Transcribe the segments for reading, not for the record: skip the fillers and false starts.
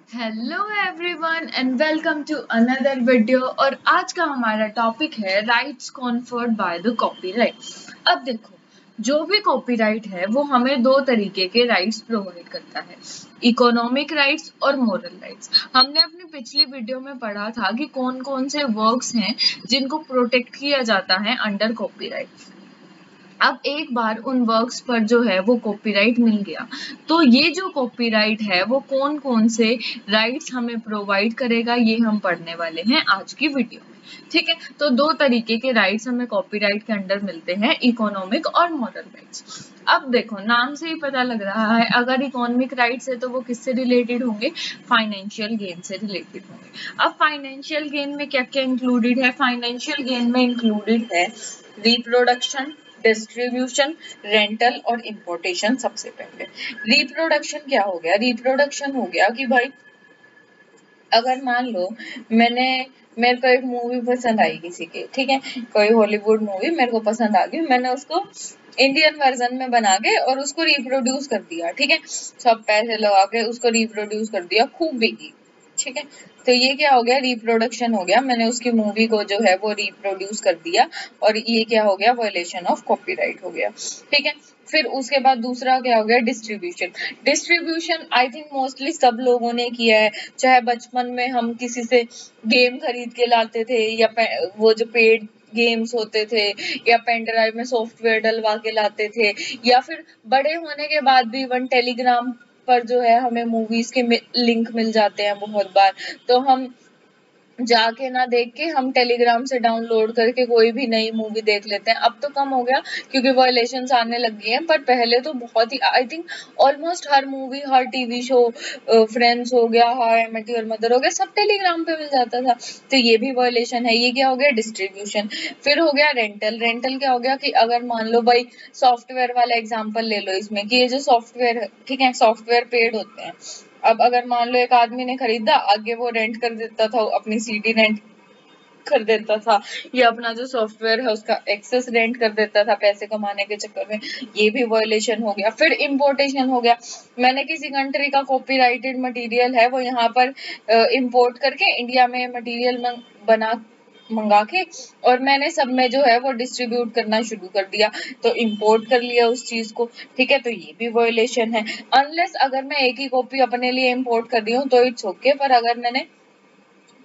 Hello everyone and welcome to another video. और आज का हमारा टॉपिक है rights conferred by the copyright. अब देखो, जो भी कॉपीराइट है वो हमें दो तरीके के राइट्स प्रोवाइड करता है, इकोनॉमिक राइट्स और मोरल राइट्स। हमने अपनी पिछली वीडियो में पढ़ा था कि कौन कौन से वर्क्स हैं जिनको प्रोटेक्ट किया जाता है अंडर कॉपीराइट। अब एक बार उन वर्क्स पर जो है वो कॉपीराइट मिल गया, तो ये जो कॉपीराइट है वो कौन कौन से राइट्स हमें प्रोवाइड करेगा ये हम पढ़ने वाले हैं आज की वीडियो में। ठीक है, तो दो तरीके के राइट्स हमें कॉपीराइट के अंडर मिलते हैं, इकोनॉमिक और मॉरल राइट्स। अब देखो, नाम से ही पता लग रहा है, अगर इकोनॉमिक राइट्स है तो वो किससे रिलेटेड होंगे? फाइनेंशियल गेन से रिलेटेड होंगे। अब फाइनेंशियल गेन में क्या क्या इंक्लूडेड है? फाइनेंशियल गेन में इंक्लूडेड है रिप्रोडक्शन, डिस्ट्रीब्यूशन, रेंटल और इंपोर्टेशन। सबसे पहले रिप्रोडक्शन क्या हो गया? रिप्रोडक्शन हो गया कि भाई अगर मान लो मेरे को एक मूवी पसंद आई किसी की, ठीक है, कोई हॉलीवुड मूवी मेरे को पसंद आ गई, मैंने उसको इंडियन वर्जन में बना के और उसको रिप्रोड्यूस कर दिया, ठीक है, सब पैसे लगा के उसको रिप्रोड्यूस कर दिया, खूब बिकी, ठीक है। तो ये क्या हो गया? रिप्रोडक्शन हो गया, मैंने उसकी मूवी को जो है वो रिप्रोड्यूस कर दिया और ये क्या हो गया? वायलेशन ऑफ कॉपीराइट हो गया, ठीक है। फिर उसके बाद दूसरा क्या हो गया? Distribution. Distribution I think mostly सब लोगों ने किया है, चाहे बचपन में हम किसी से गेम खरीद के लाते थे या वो जो पेड गेम्स होते थे या पेन ड्राइव में सॉफ्टवेयर डलवा के लाते थे, या फिर बड़े होने के बाद भी इवन टेलीग्राम पर जो है हमें मूवीज के लिंक मिल जाते हैं बहुत बार, तो हम जाके ना देख के हम टेलीग्राम से डाउनलोड करके कोई भी नई मूवी देख लेते हैं। अब तो कम हो गया क्योंकि वायलेशंस आने लग गए हैं, पर पहले तो बहुत ही, आई थिंक ऑलमोस्ट हर मूवी, हर टीवी शो, फ्रेंड्स हो गया, how I met your mother हो गया, सब टेलीग्राम पे मिल जाता था। तो ये भी वायलेशन है। ये क्या हो गया? डिस्ट्रीब्यूशन। फिर हो गया रेंटल। रेंटल क्या हो गया कि अगर मान लो भाई सॉफ्टवेयर वाला एग्जाम्पल ले लो इसमें, कि ये जो सॉफ्टवेयर, ठीक है, सॉफ्टवेयर पेड होते हैं। अब अगर मान लो एक आदमी ने खरीदा, आगे वो रेंट कर देता था, अपनी सीडी रेंट कर देता था, या अपना जो सॉफ्टवेयर है उसका एक्सेस रेंट कर देता था पैसे कमाने के चक्कर में, ये भी वायलेशन हो गया। फिर इंपोर्टेशन हो गया, मैंने किसी कंट्री का कॉपीराइटेड मटेरियल है वो यहाँ पर इंपोर्ट करके इंडिया में मटेरियल बना मंगा के और मैंने सब में जो है वो डिस्ट्रीब्यूट करना शुरू कर दिया, तो इंपोर्ट कर लिया उस चीज को, ठीक है, तो ये भी वायलेशन है। अनलेस अगर मैं एक ही कॉपी अपने लिए इंपोर्ट कर रही हूँ तो इट्स ओके, पर अगर मैंने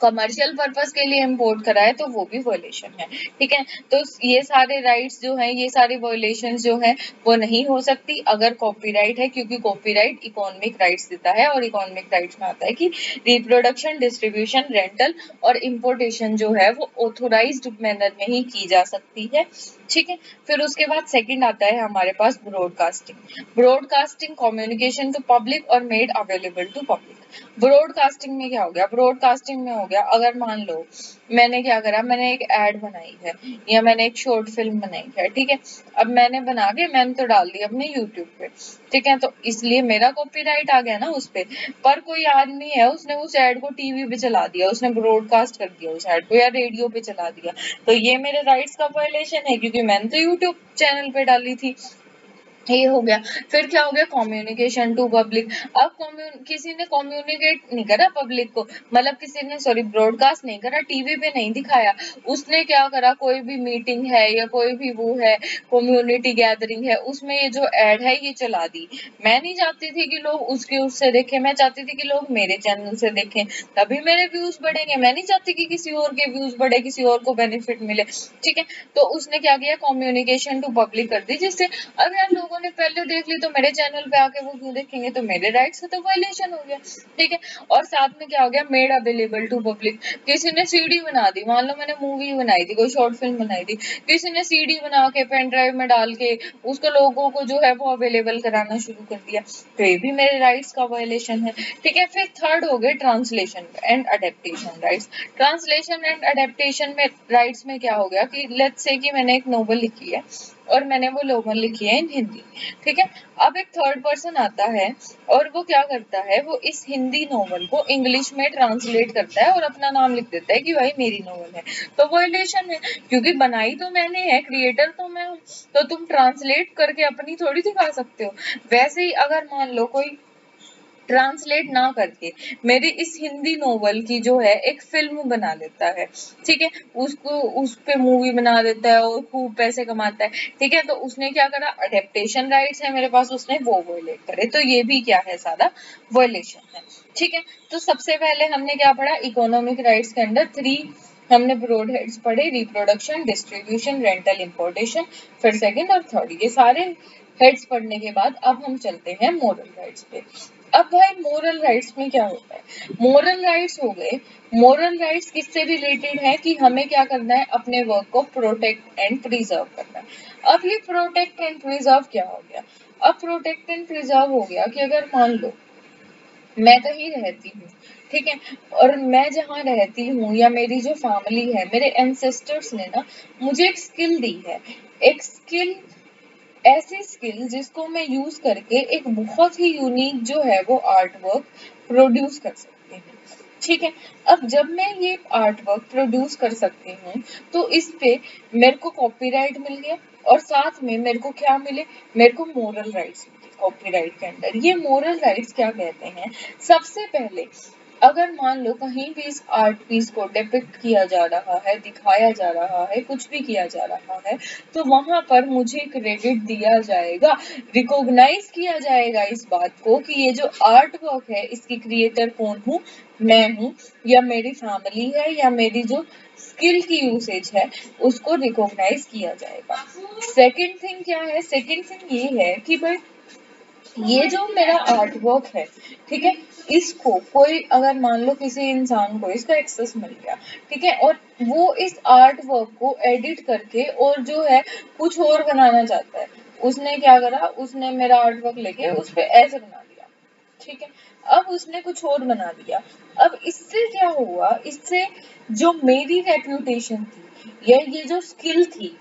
कमर्शियल पर्पस के लिए इंपोर्ट करा है तो वो भी वायलेशन है, ठीक है। तो ये सारे राइट्स जो हैं, ये सारी वायलेशन जो हैं वो नहीं हो सकती अगर कॉपीराइट है, क्योंकि कॉपीराइट इकोनॉमिक राइट्स देता है और इकोनॉमिक राइट्स में आता है कि रिप्रोडक्शन, डिस्ट्रीब्यूशन, रेंटल और इंपोर्टेशन जो है वो ऑथोराइज्ड मैनर में ही की जा सकती है, ठीक है। फिर उसके बाद सेकंड आता है हमारे पास broadcasting. Broadcasting communication to public और made available to public. Broadcasting में क्या हो गया? ब्रॉडकास्टिंग में हो गया, अगर मान लो मैंने क्या करा, मैंने एक एड बनाई है या मैंने एक शॉर्ट फिल्म बनाई है, ठीक है, अब मैंने बना के मैंने तो डाल दी अपने यूट्यूब पे, ठीक है, तो इसलिए मेरा कॉपीराइट आ गया ना उस पे। पर कोई आदमी है उसने उस एड को टीवी पे चला दिया, उसने ब्रॉडकास्ट कर दिया उस एड को, या रेडियो पे चला दिया, तो ये मेरे राइट्स का वायलेशन है क्योंकि मैंने तो यूट्यूब चैनल पे डाली थी। ये हो गया। फिर क्या हो गया? Communication to public. अब किसी ने कम्युनिकेट नहीं करा पब्लिक को, मतलब किसी ने, सॉरी, ब्रॉडकास्ट नहीं करा, टीवी पे नहीं दिखाया, उसने क्या करा, कोई भी मीटिंग है या कोई भी वो है, कम्युनिटी गैदरिंग है, उसमें ये जो एड है ये चला दी। मैं नहीं चाहती थी कि लोग उसके उससे देखें, मैं चाहती थी कि लोग मेरे चैनल से देखें, तभी मेरे व्यूज बढ़ेंगे, मैं नहीं चाहती कि किसी और के व्यूज बढ़े, किसी और को बेनिफिट मिले, ठीक है। तो उसने क्या किया? कम्युनिकेशन टू पब्लिक कर दी, जिससे अब यार लोगों ने पहले देख ली तो मेरे चैनल पे आके वो क्यों देखेंगे, तो मेरे राइट्स का तो वायलेशन हो गया, ठीक है। और साथ में क्या हो गया? Made available to public. किसी ने सीडी बना दी, मान लो मैंने मूवी बनाई थी, कोई शॉर्ट फिल्म बनाई थी, किसी ने सीडी बना के पेन ड्राइव में डाल के उसको लोगों को जो है वो अवेलेबल कराना शुरू कर दिया, तो ये भी मेरे राइट्स का वायलेशन है, ठीक है। फिर थर्ड हो गए translation and adaptation rights. Translation and adaptation में राइट्स में क्या हो गया कि लेट्स से कि मैंने एक नोवेल लिखी है और मैंने वो नोवेल लिखी है इन हिंदी, ठीक है। अब एक थर्ड पर्सन आता है और वो क्या करता है, वो इस हिंदी नोवेल को इंग्लिश में ट्रांसलेट करता है और अपना नाम लिख देता है कि भाई मेरी नोवेल है, तो वायलेशन है, क्योंकि बनाई तो मैंने है, क्रिएटर तो मैं हूँ, तो तुम ट्रांसलेट करके अपनी थोड़ी दिखा सकते हो। वैसे ही अगर मान लो कोई ट्रांसलेट ना करके मेरे इस हिंदी नोवेल की जो है एक फिल्म बना लेता है, ठीक है, उसको उस पे मूवी बना देता है और खूब पैसे कमाता है, ठीक है। तो उसने क्या करा, अडेप्टेशन राइट्स है मेरे पास, उसने वो वॉयलेट करे, तो ये भी क्या है, सारा वॉयलेशन है, ठीक है। तो सबसे पहले हमने क्या पढ़ा, इकोनॉमिक राइट्स के अंदर 3 हमने ब्रॉड हेड्स पढ़े, रिप्रोडक्शन, डिस्ट्रीब्यूशन, रेंटल, इंपोर्टेशन, फिर सेकंड और थर्ड, ये सारे हेड्स पढ़ने के बाद अब हम चलते हैं मोरल राइट्स पे। अब भाई मोरल राइट्स में क्या होता है, मोरल राइट्स हो गए, मोरल राइट्स किससे रिलेटेड है कि हमें क्या करना है, अपने वर्क को प्रोटेक्ट एंड प्रिजर्व करना है। अब ये प्रोटेक्ट एंड प्रिजर्व क्या हो गया, अब प्रोटेक्ट एंड प्रिजर्व हो गया कि अगर मान लो मैं कहीं रहती हूँ, ठीक है, और मैं जहाँ रहती हूँ या मेरी जो फैमिली है, मेरे एंसेस्टर्स ने ना मुझे एक स्किल दी है, एक स्किल, ऐसी स्किल जिसको मैं यूज करके एक बहुत ही यूनिक जो है वो आर्ट वर्क प्रोड्यूस कर सकती हूँ, ठीक है। अब जब मैं ये आर्ट वर्क प्रोड्यूस कर सकती हूँ तो इस पे मेरे को कॉपीराइट मिल गया, और साथ में मेरे को क्या मिले, मेरे को मोरल राइट्स मिले कॉपीराइट के अंदर। ये मोरल राइट्स क्या कहते हैं, सबसे पहले अगर मान लो कहीं भी इस आर्ट पीस को डिपिक्ट किया जा रहा है, दिखाया जा रहा है, कुछ भी किया जा रहा है, तो वहां पर मुझे क्रेडिट दिया जाएगा, रिकॉग्नाइज किया जाएगा इस बात को कि ये जो आर्ट वर्क है इसकी क्रिएटर कौन हूँ, मैं हूँ, या मेरी फैमिली है, या मेरी जो स्किल की यूसेज है उसको रिकॉग्नाइज किया जाएगा। सेकंड थिंग क्या है, सेकंड थिंग ये है कि भाई ये जो मेरा आर्ट वर्क है, ठीक है, इसको कोई अगर मान लो किसी इंसान को इसका एक्सेस मिल गया, ठीक है, और वो इस आर्ट वर्क को एडिट करके और जो है कुछ और बनाना चाहता है, उसने क्या करा, उसने मेरा आर्ट वर्क लेके उस पे ऐसे बना दिया, ठीक है, अब उसने कुछ और बना दिया। अब इससे क्या हुआ, इससे जो मेरी रेप्यूटेशन थी या ये जो स्किल थी,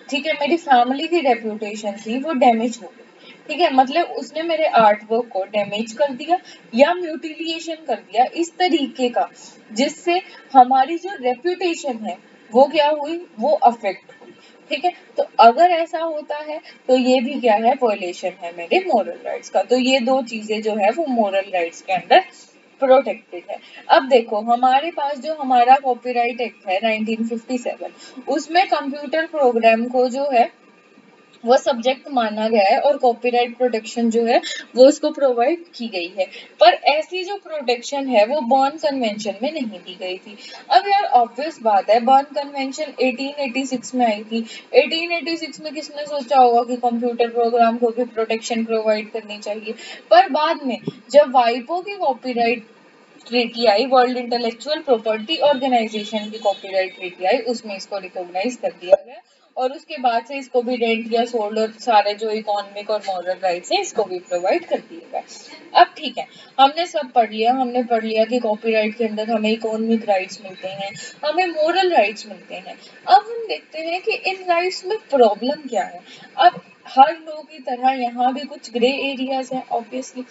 ठीक है, मेरी फैमिली की रेप्यूटेशन थी, वो डैमेज हो गई, ठीक है, मतलब उसने मेरे आर्ट वर्क को डैमेज कर दिया या म्यूटिलिएशन कर दिया इस तरीके का, जिससे हमारी जो रेप्यूटेशन है वो क्या हुई, वो अफेक्ट हुई, ठीक है। तो अगर ऐसा होता है तो ये भी क्या है, वॉयलेशन है मेरे मोरल राइट्स का। तो ये दो चीजें जो है वो मोरल राइट्स के अंदर प्रोटेक्टेड है। अब देखो हमारे पास जो हमारा कॉपीराइट एक्ट है 1957, उसमें कंप्यूटर प्रोग्राम को जो है वो सब्जेक्ट माना गया है और कॉपीराइट प्रोटेक्शन जो है वो उसको प्रोवाइड की गई है, पर ऐसी जो प्रोटेक्शन है वो बर्न कन्वेंशन में नहीं दी गई थी। अब यार ऑब्वियस बात है, बर्न कन्वेंशन 1886 में आई थी, 1886 में किसने सोचा होगा कि कंप्यूटर प्रोग्राम को भी प्रोटेक्शन प्रोवाइड करनी चाहिए, पर बाद में जब वाइपो की कॉपीराइट ट्रीटी आई, वर्ल्ड इंटेलेक्चुअल प्रॉपर्टी ऑर्गेनाइजेशन की कॉपीराइट ट्रीटी आई, उसमें इसको रिकॉग्नाइज कर दिया गया, और उसके बाद से इसको भी रेंट या सोल्ड और सारे जो इकोनॉमिक और मॉरल राइट्स हैं इसको भी प्रोवाइड कर दिया गया। अब ठीक है, हमने सब पढ़ लिया, हमने पढ़ लिया कि कॉपीराइट के अंदर हमें इकोनॉमिक राइट्स मिलते हैं, हमें मॉरल राइट्स मिलते हैं। अब हम देखते हैं कि इन राइट्स में प्रॉब्लम क्या है। अब हर लोगों की तरह यहाँ भी कुछ ग्रे एरियाज है ऑब्वियसली।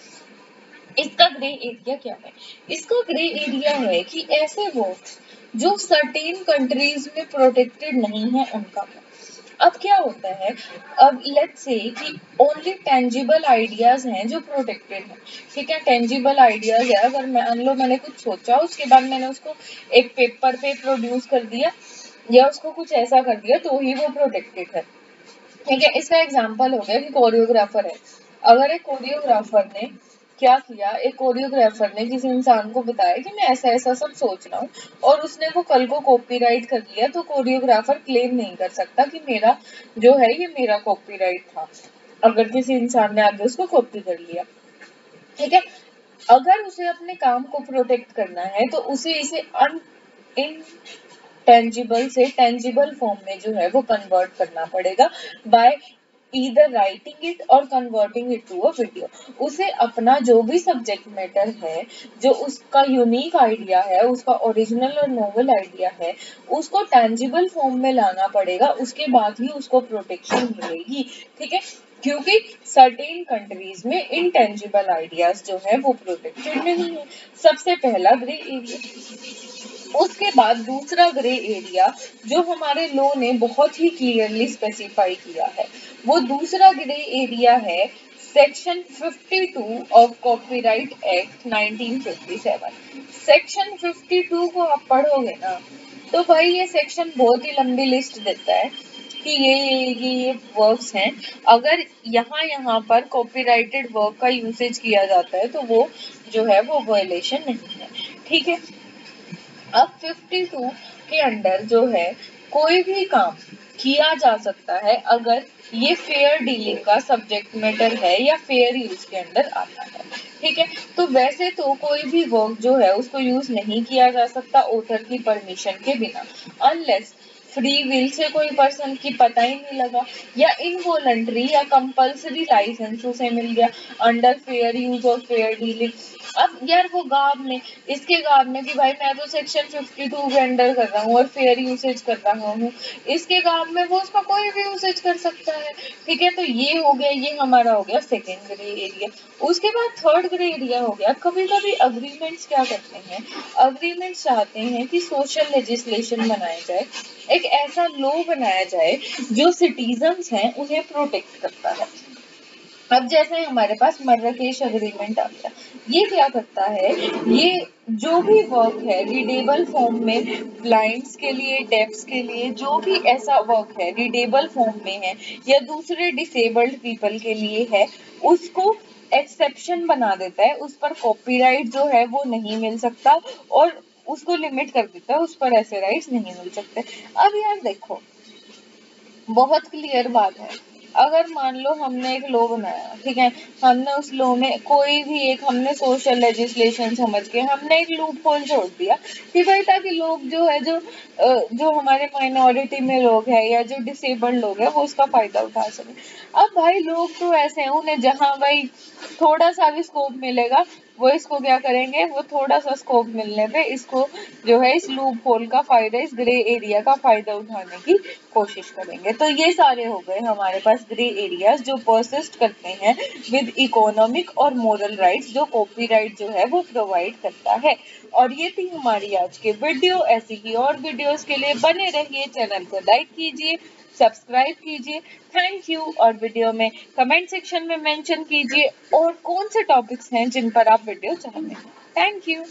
इसका ग्रे एरिया क्या है, इसका ग्रे एरिया है कि ऐसे वर्क्स जो सर्टेन कंट्रीज में प्रोटेक्टेड नहीं है उनका क्या। अब क्या होता है, अब लेट्स से कि ओनली टेंजिबल आइडियाज हैं जो प्रोटेक्टेड हैं, ठीक है, टेंजिबल आइडियाज है, अगर मान लो मैंने कुछ सोचा उसके बाद मैंने उसको एक पेपर पे प्रोड्यूस कर दिया या उसको कुछ ऐसा कर दिया तो ही वो प्रोटेक्टेड है, ठीक है। इसका एग्जाम्पल हो गया कि कोरियोग्राफर है, अगर एक कोरियोग्राफर ने क्या किया, एक कोरियोग्राफर ने किसी इंसान को बताया कि मैं ऐसा ऐसा सब सोच रहा हूँ और उसने वो कल को कॉपीराइट कर लिया, तो कोरियोग्राफर क्लेम नहीं कर सकता कि मेरा जो है ये मेरा कॉपीराइट था, अगर किसी इंसान ने आगे उसको कॉपी कर लिया, ठीक है। अगर उसे अपने काम को प्रोटेक्ट करना है तो उसे इसे टेंजिबल से टेंजिबल फॉर्म में जो है वो कन्वर्ट करना पड़ेगा बाय ईदर राइटिंग इट और converting it to a video. उसे अपना जो भी सब्जेक्ट मैटर है, जो उसका यूनिक आइडिया है, उसका ओरिजिनल और नोवेल आइडिया है, उसको टेंजिबल फॉर्म में लाना पड़ेगा, उसके बाद ही उसको प्रोटेक्शन मिलेगी, ठीक है, क्योंकि सर्टेन कंट्रीज में इनटेंजिबल आइडियाज जो है वो प्रोटेक्टेड नहीं है। सबसे पहला ग्रे एरिया। उसके बाद दूसरा ग्रे एरिया जो हमारे लॉ ने बहुत ही क्लियरली स्पेसिफाई किया है, वो दूसरा ग्रे एरिया है section 52 of copyright act 1957। Section 52 को आप पढ़ोगे ना तो भाई ये सेक्शन बहुत ही लंबी लिस्ट देता है कि ये वर्क्स हैं, अगर यहाँ पर कॉपीराइटेड वर्क का यूसेज किया जाता है तो वो जो है वो वायलेशन नहीं है, ठीक है। अब 52 के अंडर जो है कोई भी काम किया जा सकता है अगर ये फेयर डीलिंग का सब्जेक्ट मैटर है या फेयर यूज के अंडर आता है, ठीक है। तो वैसे तो कोई भी वर्क जो है उसको यूज नहीं किया जा सकता ऑथर की परमिशन के बिना, अनलेस फ्री विल से कोई पर्सन की पता ही नहीं लगा या इनवॉलंटरी या कंपल्सरी लाइसेंस उसे मिल गया अंडर फेयर यूज और फेयर डीलिंग। अब यार वो गाँव में इसके गाँव में कि भाई मैं तो सेक्शन 52 के अंडर कर रहा हूँ और फेयर यूसेज कर रहा हूँ, इसके गाँव में वो उसका कोई भी यूसेज कर सकता है, ठीक है। तो ये हो गया, ये हमारा हो गया सेकेंड ग्रे एरिया। उसके बाद थर्ड ग्रे एरिया हो गया, कभी कभी अग्रीमेंट्स क्या करते हैं, अग्रीमेंट्स चाहते हैं कि सोशल लेजिस्लेशन बनाया जाए, एक ऐसा लॉ बनाया जाए जो सिटीजन्स हैं उन्हें प्रोटेक्ट करता है। अब जैसे हमारे पास मर्राकेश अग्रीमेंट आ गया, ये क्या करता है, ये जो भी वर्क है रीडेबल फॉर्म में ब्लाइंड्स के लिए, डेफ्स के लिए, जो भी ऐसा वर्क है रीडेबल फॉर्म में है या दूसरे डिसेबल्ड पीपल के लिए है, उसको एक्सेप्शन बना देता है, उस पर कॉपीराइट जो है वो नहीं मिल सकता और उसको लिमिट कर देता है, उस पर ऐसे राइट्स नहीं मिल सकते। अब यार देखो बहुत क्लियर बात है, अगर मान लो हमने एक लॉ बनाया, ठीक है, हमने उस लॉ में कोई भी एक हमने सोशल लेजिस्लेशन समझ के हमने एक लूप होल छोड़ दिया कि भाई ताकि लोग जो है जो हमारे माइनॉरिटी में लोग हैं या जो डिसेबल्ड लोग हैं वो उसका फायदा उठा सके। अब भाई लोग तो ऐसे हैं उन्हें जहां भाई थोड़ा सा भी स्कोप मिलेगा वो इसको क्या करेंगे, वो थोड़ा सा स्कोप मिलने पे इसको जो है इस लूप होल का फायदा, इस ग्रे एरिया का फायदा उठाने की कोशिश करेंगे। तो ये सारे हो गए हमारे पास ग्रे एरियाज जो परसिस्ट करते हैं विद इकोनॉमिक और मोरल राइट्स जो कॉपीराइट जो है वो प्रोवाइड करता है। और ये थी हमारी आज की वीडियो, ऐसी ही और वीडियोस के लिए बने रहिए, चैनल को लाइक कीजिए, सब्सक्राइब कीजिए। Thank you. और वीडियो में कमेंट सेक्शन में मेंशन कीजिए और कौन से टॉपिक्स हैं जिन पर आप वीडियो चाहते हैं। Thank you.